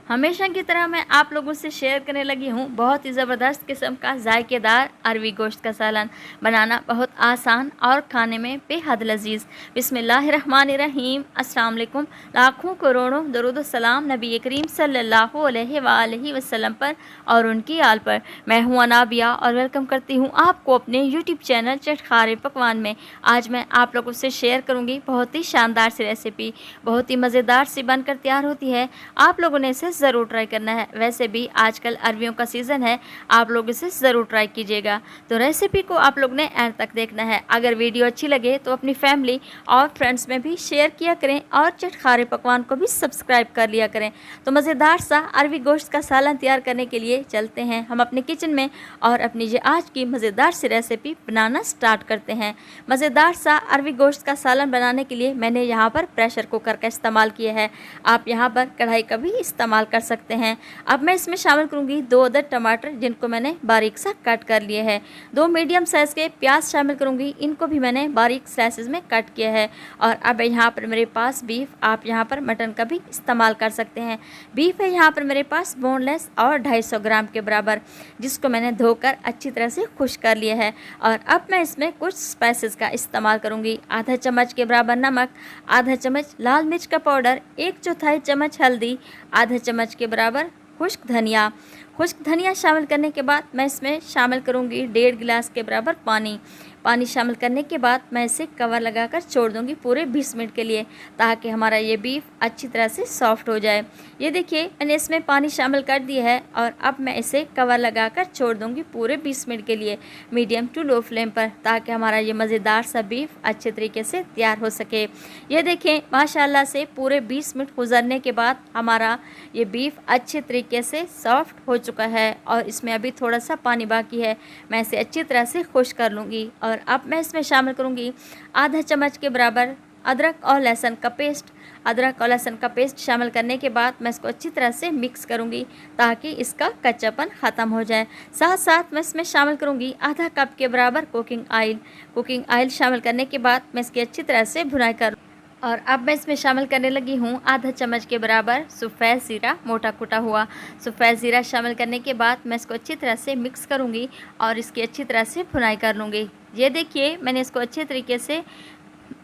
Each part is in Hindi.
हमेशा की तरह मैं आप लोगों से शेयर करने लगी हूँ बहुत ही ज़बरदस्त किस्म का जायकेदार अरवी गोश्त का सालन बनाना बहुत आसान और खाने में बेहद लजीज। बिस्मिल्लाहिर्रहमानिर्रहीम। अस्सलाम वालेकुम। लाखों करोड़ों दरूद सलाम नबी करीम सल्लल्लाहु अलैहि वसल्लम पर और उनकी आल पर। मैं हूँ अनाबिया और वेलकम करती हूँ आपको अपने यूट्यूब चैनल चटखारे पकवान में। आज मैं आप लोगों से शेयर करूँगी बहुत ही शानदार सी रेसिपी, बहुत ही मज़ेदार सी बनकर तैयार होती है। आप लोगों ने इसे ज़रूर ट्राई करना है। वैसे भी आजकल अरवियों का सीज़न है, आप लोग इसे ज़रूर ट्राई कीजिएगा। तो रेसिपी को आप लोग ने एंड तक देखना है। अगर वीडियो अच्छी लगे तो अपनी फैमिली और फ्रेंड्स में भी शेयर किया करें और चटखारे पकवान को भी सब्सक्राइब कर लिया करें। तो मज़ेदार सा अरवी गोश्त का सालन तैयार करने के लिए चलते हैं हम अपने किचन में और अपनी ये आज की मज़ेदार सी रेसिपी बनाना स्टार्ट करते हैं। मज़ेदार सा अरवी गोश्त का सालन बनाने के लिए मैंने यहाँ पर प्रेशर कुकर का इस्तेमाल किया है। आप यहाँ पर कढ़ाई का भी इस्तेमाल कर सकते हैं। अब मैं इसमें शामिल करूंगी 2 अदद टमाटर जिनको मैंने बारीक सा कट कर लिए है। 2 मीडियम साइज़ के प्याज शामिल करूंगी, इनको भी मैंने बारीक स्लाइसेस में कट किया है। और अब यहाँ पर मेरे पास बीफ, आप यहाँ पर मटन का भी इस्तेमाल कर सकते हैं। बीफ है यहाँ पर मेरे पास बोनलेस और 250 ग्राम के बराबर, जिसको मैंने धोकर अच्छी तरह से खुश कर लिया है। और अब मैं इसमें कुछ स्पाइसेस का इस्तेमाल करूंगी। आधा चम्मच के बराबर नमक, आधा चम्मच लाल मिर्च का पाउडर, 1/4 चम्मच हल्दी, आधा चम्मच के बराबर खुश्क धनिया। खुश्क धनिया शामिल करने के बाद मैं इसमें शामिल करूंगी 1.5 गिलास के बराबर पानी। पानी शामिल करने के बाद मैं इसे कवर लगाकर छोड़ दूंगी पूरे 20 मिनट के लिए, ताकि हमारा ये बीफ अच्छी तरह से सॉफ्ट हो जाए। ये देखिए मैंने इसमें पानी शामिल कर दिया है और अब मैं इसे कवर लगाकर छोड़ दूंगी पूरे 20 मिनट के लिए मीडियम टू लो फ्लेम पर, ताकि हमारा ये मज़ेदार सा बीफ अच्छे तरीके से तैयार हो सके। ये देखें माशाल्लाह से पूरे 20 मिनट गुजरने के बाद हमारा ये बीफ अच्छे तरीके से सॉफ्ट हो चुका है और इसमें अभी थोड़ा सा पानी बाकी है। मैं इसे अच्छी तरह से खुश कर लूँगी। और अब मैं इसमें शामिल करूँगी आधा चम्मच के बराबर अदरक और लहसुन का पेस्ट। अदरक और लहसुन का पेस्ट शामिल करने के बाद मैं इसको अच्छी तरह से मिक्स करूँगी ताकि इसका कच्चापन ख़त्म हो जाए। साथ साथ मैं इसमें शामिल करूँगी आधा कप के बराबर कुकिंग ऑयल। कुकिंग ऑयल शामिल करने के बाद मैं इसकी अच्छी तरह से भुनाई कर और अब मैं इसमें शामिल करने लगी हूँ आधा चम्मच के बराबर सफ़ेद ज़ीरा, मोटा कुटा हुआ सफ़ेद ज़ीरा शामिल करने के बाद मैं इसको अच्छी तरह से मिक्स करूँगी और इसकी अच्छी तरह से भुनाई कर लूँगी। ये देखिए मैंने इसको अच्छे तरीके से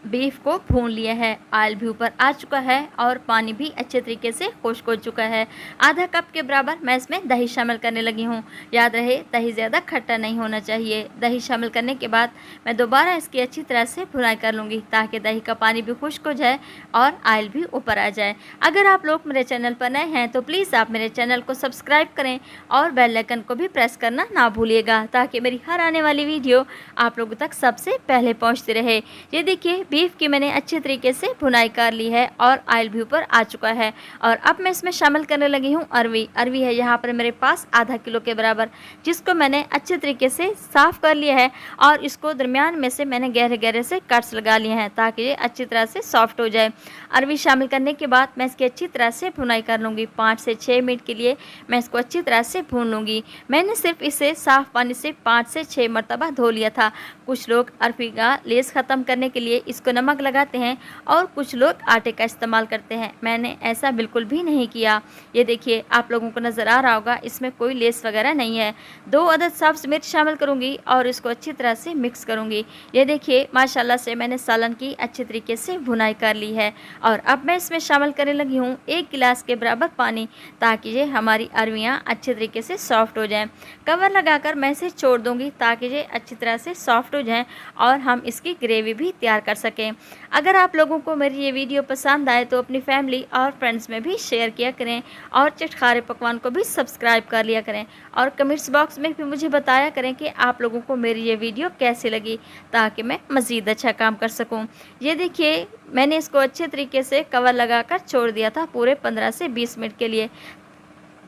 बीफ को भून लिया है। ऑयल भी ऊपर आ चुका है और पानी भी अच्छे तरीके से खुश्क हो चुका है। आधा कप के बराबर मैं इसमें दही शामिल करने लगी हूँ। याद रहे दही ज़्यादा खट्टा नहीं होना चाहिए। दही शामिल करने के बाद मैं दोबारा इसकी अच्छी तरह से भुनाई कर लूँगी ताकि दही का पानी भी खुश्क हो जाए और ऑयल भी ऊपर आ जाए। अगर आप लोग मेरे चैनल पर नए हैं तो प्लीज़ आप मेरे चैनल को सब्सक्राइब करें और बेल आइकन को भी प्रेस करना ना भूलिएगा, ताकि मेरी हर आने वाली वीडियो आप लोगों तक सबसे पहले पहुँचती रहे। ये देखिए बीफ की मैंने अच्छे तरीके से भुनाई कर ली है और ऑयल भी ऊपर आ चुका है। और अब मैं इसमें शामिल करने लगी हूँ अरवी। अरवी है यहाँ पर मेरे पास आधा किलो के बराबर, जिसको मैंने अच्छे तरीके से साफ़ कर लिया है और इसको दरमियान में से मैंने गहरे गहरे से कट्स लगा लिए हैं ताकि ये अच्छी तरह से सॉफ्ट हो जाए। अरवी शामिल करने के बाद मैं इसकी अच्छी तरह से भुनाई कर लूँगी। 5 से 6 मिनट के लिए मैं इसको अच्छी तरह से भून लूँगी। मैंने सिर्फ इसे साफ़ पानी से 5 से 6 मरतबा धो लिया था। कुछ लोग अरवी का लेस ख़त्म करने के लिए इसको नमक लगाते हैं और कुछ लोग आटे का इस्तेमाल करते हैं। मैंने ऐसा बिल्कुल भी नहीं किया। ये देखिए आप लोगों को नज़र आ रहा होगा इसमें कोई लेस वगैरह नहीं है। 2 अदद सब्ज़ मिर्च शामिल करूंगी और इसको अच्छी तरह से मिक्स करूंगी। ये देखिए माशाल्लाह से मैंने सालन की अच्छी तरीके से भुनाई कर ली है। और अब मैं इसमें शामिल करने लगी हूँ 1 गिलास के बराबर पानी, ताकि ये हमारी अरवियाँ अच्छे तरीके से सॉफ्ट हो जाएँ। कवर लगाकर मैं इसे छोड़ दूँगी ताकि ये अच्छी तरह से सॉफ्ट हो जाएँ और हम इसकी ग्रेवी भी तैयार कर सकें। अगर आप लोगों को मेरी ये वीडियो पसंद आए तो अपनी फैमिली और फ्रेंड्स में भी शेयर किया करें और चटखारे पकवान को भी सब्सक्राइब कर लिया करें और कमेंट्स बॉक्स में भी मुझे बताया करें कि आप लोगों को मेरी ये वीडियो कैसी लगी, ताकि मैं मज़ीद अच्छा काम कर सकूं। ये देखिए मैंने इसको अच्छे तरीके से कवर लगाकर छोड़ दिया था पूरे 15 से 20 मिनट के लिए,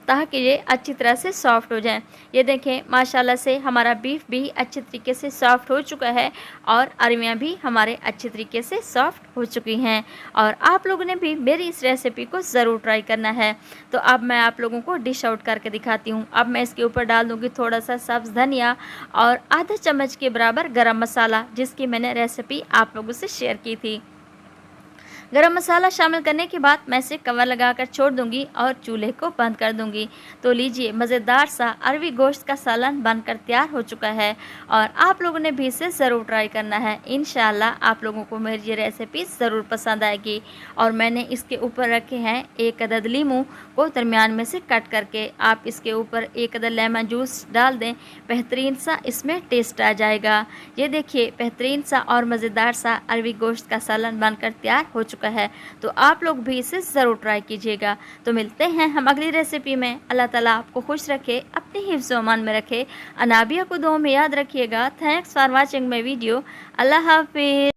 ताकि ये अच्छी तरह से सॉफ्ट हो जाए। ये देखें माशाल्लाह से हमारा बीफ भी अच्छे तरीके से सॉफ्ट हो चुका है और अरवियाँ भी हमारे अच्छे तरीके से सॉफ्ट हो चुकी हैं। और आप लोगों ने भी मेरी इस रेसिपी को ज़रूर ट्राई करना है। तो अब मैं आप लोगों को डिश आउट करके दिखाती हूँ। अब मैं इसके ऊपर डाल दूँगी थोड़ा सा सब्ज़ धनिया और आधा चम्मच के बराबर गरम मसाला, जिसकी मैंने रेसिपी आप लोगों से शेयर की थी। गरम मसाला शामिल करने के बाद मैं इसे कवर लगाकर छोड़ दूंगी और चूल्हे को बंद कर दूंगी। तो लीजिए, मज़ेदार सा अरवी गोश्त का सालन बनकर तैयार हो चुका है और आप लोगों ने भी इसे ज़रूर ट्राई करना है। इंशाल्लाह आप लोगों को मेरी ये रेसिपी ज़रूर पसंद आएगी। और मैंने इसके ऊपर रखे हैं 1 अदद लीमू को दरमियान में से कट करके। आप इसके ऊपर 1 अदद लेमन जूस डाल दें, बेहतरीन सा इसमें टेस्ट आ जाएगा। ये देखिए, बेहतरीन सा और मज़ेदार सा अरवी गोश्त का सालन बनकर तैयार हो चुका है। तो आप लोग भी इसे ज़रूर ट्राई कीजिएगा। तो मिलते हैं हम अगली रेसिपी में। अल्लाह ताला आपको खुश रखे, अपनी हिफ्ज़ व अमान में रखे। अनाबिया को दुआ में याद रखिएगा। Thanks for watching my video. Allah हाफिज़।